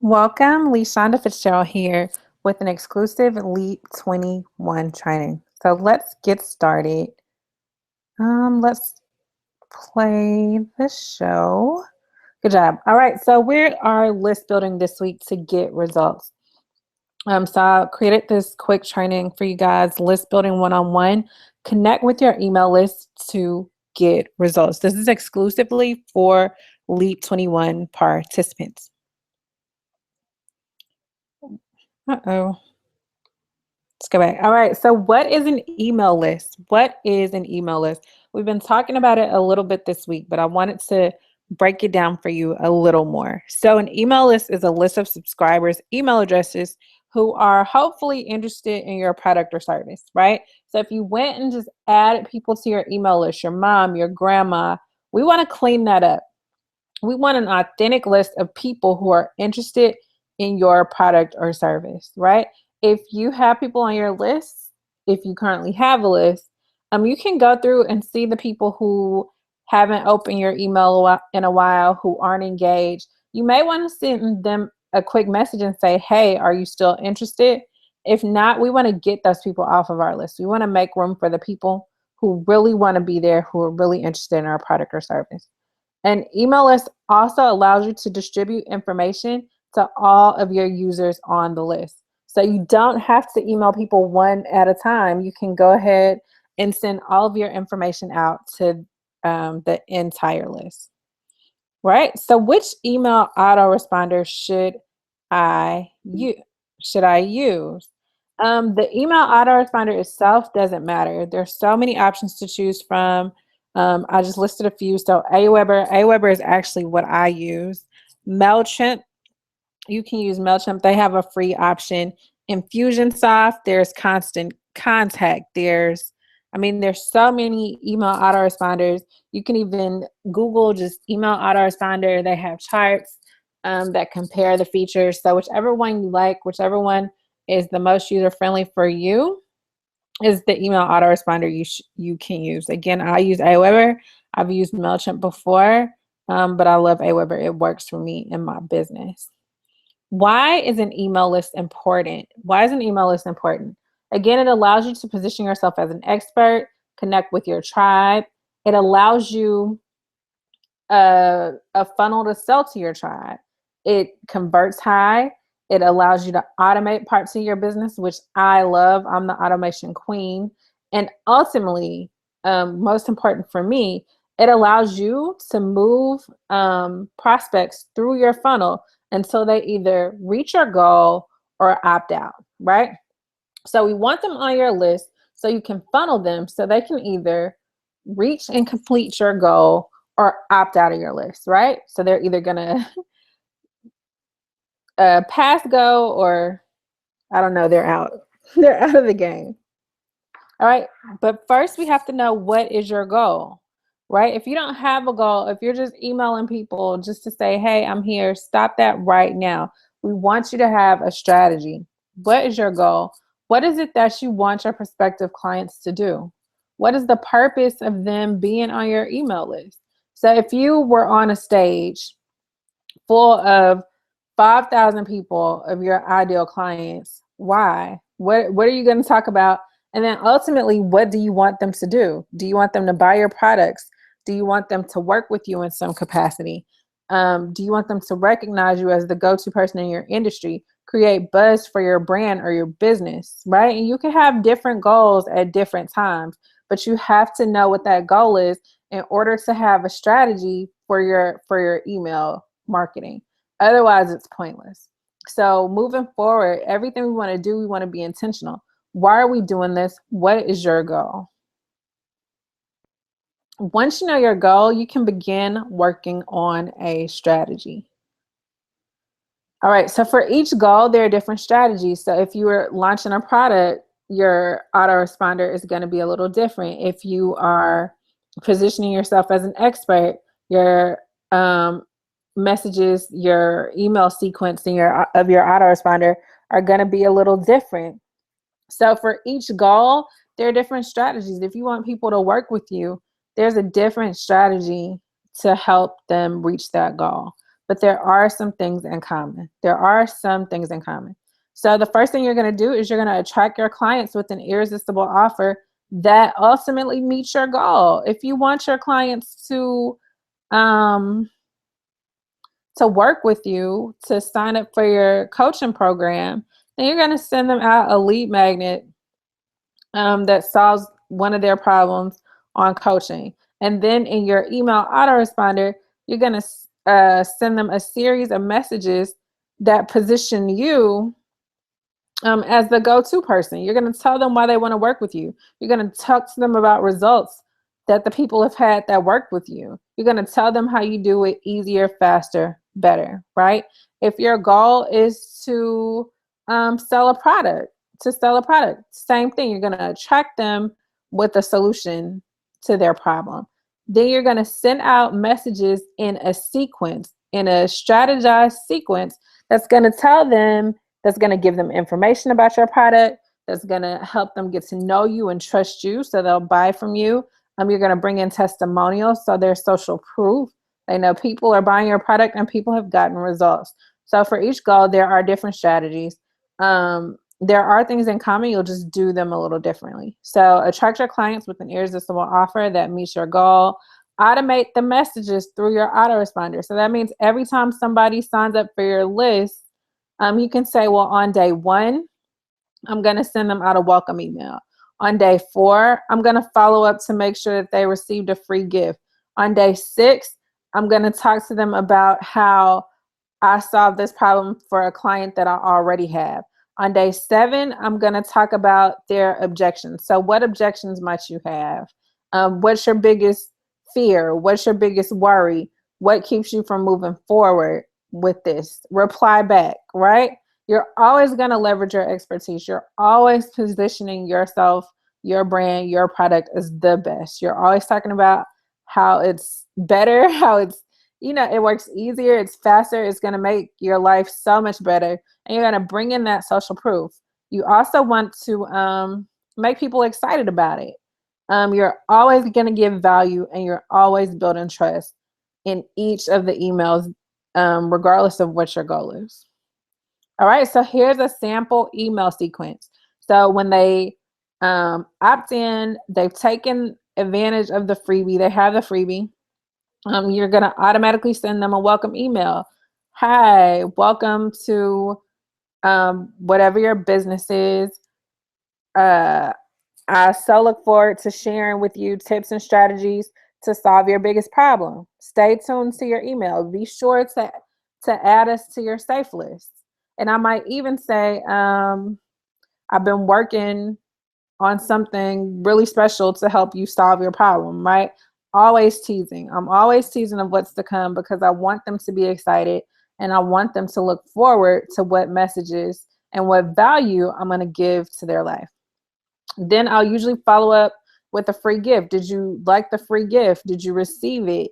Welcome, LeShonda Fitzgerald here with an exclusive Leap 21 training. So let's get started. Let's play the show. Good job. All right, so we are list building this week to get results. So I created this quick training for you guys, list building one-on-one. Connect with your email list to get results. This is exclusively for Leap 21 participants. Uh-oh. Let's go back. All right. So, what is an email list? What is an email list? We've been talking about it a little bit this week, but I wanted to break it down for you a little more. So, an email list is a list of subscribers' email addresses who are hopefully interested in your product or service, right? So, if you went and just added people to your email list, your mom, your grandma, we want to clean that up. We want an authentic list of people who are interested in your product or service, right? If you have people on your list, if you currently have a list, you can go through and see the people who haven't opened your email in a while, who aren't engaged. You may want to send them a quick message and say, hey, are you still interested? If not, we want to get those people off of our list. We want to make room for the people who really want to be there, who are really interested in our product or service. An email list also allows you to distribute information to all of your users on the list. So you don't have to email people one at a time. You can go ahead and send all of your information out to the entire list. Right? So which email autoresponder should I use? The email autoresponder itself doesn't matter. There's so many options to choose from. I just listed a few. So Aweber is actually what I use. MailChimp, you can use MailChimp. They have a free option. Infusionsoft, there's Constant Contact. There's so many email autoresponders. You can even Google just email autoresponder. They have charts that compare the features. So whichever one you like, whichever one is the most user friendly for you, is the email autoresponder you can use. Again, I use Aweber. I've used MailChimp before, but I love Aweber. It works for me in my business. Why is an email list important? Why is an email list important? Again, it allows you to position yourself as an expert, connect with your tribe. It allows you a funnel to sell to your tribe. It converts high. It allows you to automate parts of your business, which I love. I'm the automation queen. And ultimately, most important for me, it allows you to move prospects through your funnel until they either reach your goal or opt out, right? So we want them on your list so you can funnel them so they can either reach and complete your goal or opt out of your list, right? So they're either going to pass go, or I don't know, they're out. They're out of the game. All right. But first we have to know, what is your goal, right? If you don't have a goal, if you're just emailing people just to say, hey, I'm here, stop that right now. We want you to have a strategy. What is your goal? What is it that you want your prospective clients to do? What is the purpose of them being on your email list? So if you were on a stage full of 5,000 people of your ideal clients, why? What are you going to talk about? And then ultimately, what do you want them to do? Do you want them to buy your products? Do you want them to work with you in some capacity? Do you want them to recognize you as the go-to person in your industry, create buzz for your brand or your business, right? And you can have different goals at different times, but you have to know what that goal is in order to have a strategy for your email marketing. Otherwise, it's pointless. So moving forward, everything we want to do, we want to be intentional. Why are we doing this? What is your goal? Once you know your goal, you can begin working on a strategy. All right, so for each goal, there are different strategies. So if you are launching a product, your autoresponder is going to be a little different. If you are positioning yourself as an expert, your messages, your email sequence and your autoresponder are going to be a little different. So for each goal, there are different strategies. If you want people to work with you, there's a different strategy to help them reach that goal. but there are some things in common. There are some things in common. So the first thing you're going to do is you're going to attract your clients with an irresistible offer that ultimately meets your goal. If you want your clients um, to work with you, to sign up for your coaching program, then you're going to send them out a lead magnet that solves one of their problems on coaching. And then in your email autoresponder, you're going to send them a series of messages that position you as the go-to person. You're going to tell them why they want to work with you. You're going to talk to them about results that the people have had that worked with you. You're going to tell them how you do it easier, faster, better, right? If your goal is to sell a product, same thing. You're going to attract them with a solution to their problem. Then you're going to send out messages in a sequence, in a strategized sequence that's going to tell them, that's going to give them information about your product, that's going to help them get to know you and trust you so they'll buy from you. You're going to bring in testimonials, so there's social proof. They know people are buying your product and people have gotten results. So for each goal, there are different strategies. There are things in common, you'll just do them a little differently. So attract your clients with an irresistible offer that meets your goal. Automate the messages through your autoresponder. So that means every time somebody signs up for your list, you can say, well, on day 1, I'm going to send them out a welcome email. On day 4, I'm going to follow up to make sure that they received a free gift. On day 6, I'm going to talk to them about how I solved this problem for a client that I already have. On day 7, I'm going to talk about their objections. So what objections might you have? What's your biggest fear? What's your biggest worry? What keeps you from moving forward with this? Reply back, right? You're always going to leverage your expertise. You're always positioning yourself, your brand, your product as the best. You're always talking about how it's better, how it's, it works easier, it's faster, it's going to make your life so much better. And you're going to bring in that social proof. You also want to make people excited about it. You're always going to give value, and you're always building trust in each of the emails, regardless of what your goal is. All right, so here's a sample email sequence. So when they opt in, they've taken advantage of the freebie, they have the freebie, you're going to automatically send them a welcome email. Hi, welcome to whatever your business is. I so look forward to sharing with you tips and strategies to solve your biggest problem. Stay tuned to your email. Be sure to add us to your safe list. And I might even say, I've been working on something really special to help you solve your problem, right? Always teasing. I'm always teasing of what's to come because I want them to be excited and I want them to look forward to what messages and what value I'm going to give to their life. Then I'll usually follow up with a free gift. Did you like the free gift? Did you receive it?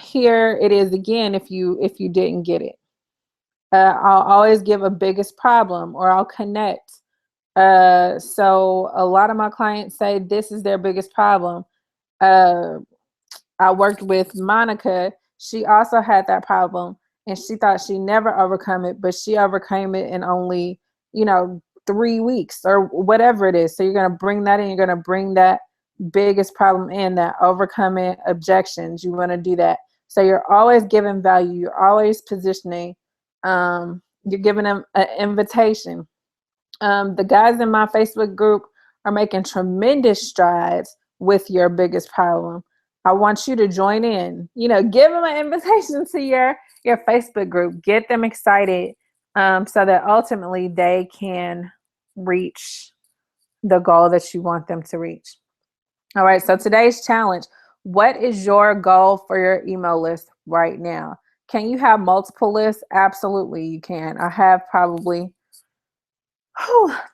Here it is again if you didn't get it. I'll always give a biggest problem, or I'll connect. So a lot of my clients say this is their biggest problem. I worked with Monica. She also had that problem and she thought she never overcome it, but she overcame it in only, 3 weeks or whatever it is. So you're going to bring that in. You're going to bring that biggest problem in, that overcoming objections. You want to do that. So you're always giving value. You're always positioning. You're giving them an invitation. The guys in my Facebook group are making tremendous strides with your biggest problem. I want you to join in. Give them an invitation to your Facebook group. Get them excited so that ultimately they can reach the goal that you want them to reach. All right, so today's challenge. What is your goal for your email list right now? Can you have multiple lists? Absolutely, you can. I have probably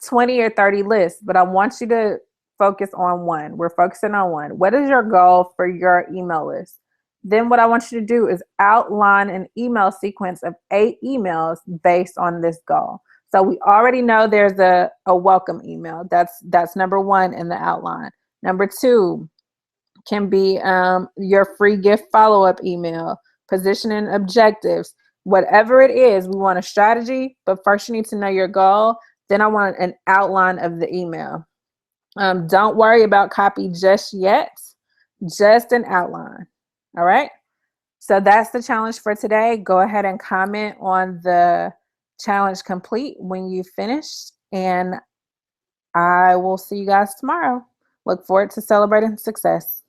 20 or 30 lists, but I want you to focus on one. We're focusing on one. What is your goal for your email list? Then what I want you to do is outline an email sequence of 8 emails based on this goal. So we already know there's a welcome email. That's number 1 in the outline. Number 2 can be your free gift follow-up email. positioning, objectives, whatever it is. We want a strategy, but first you need to know your goal. Then I want an outline of the email. Don't worry about copy just yet, just an outline. All right. So that's the challenge for today. Go ahead and comment on the challenge complete when you finish, and I will see you guys tomorrow. Look forward to celebrating success.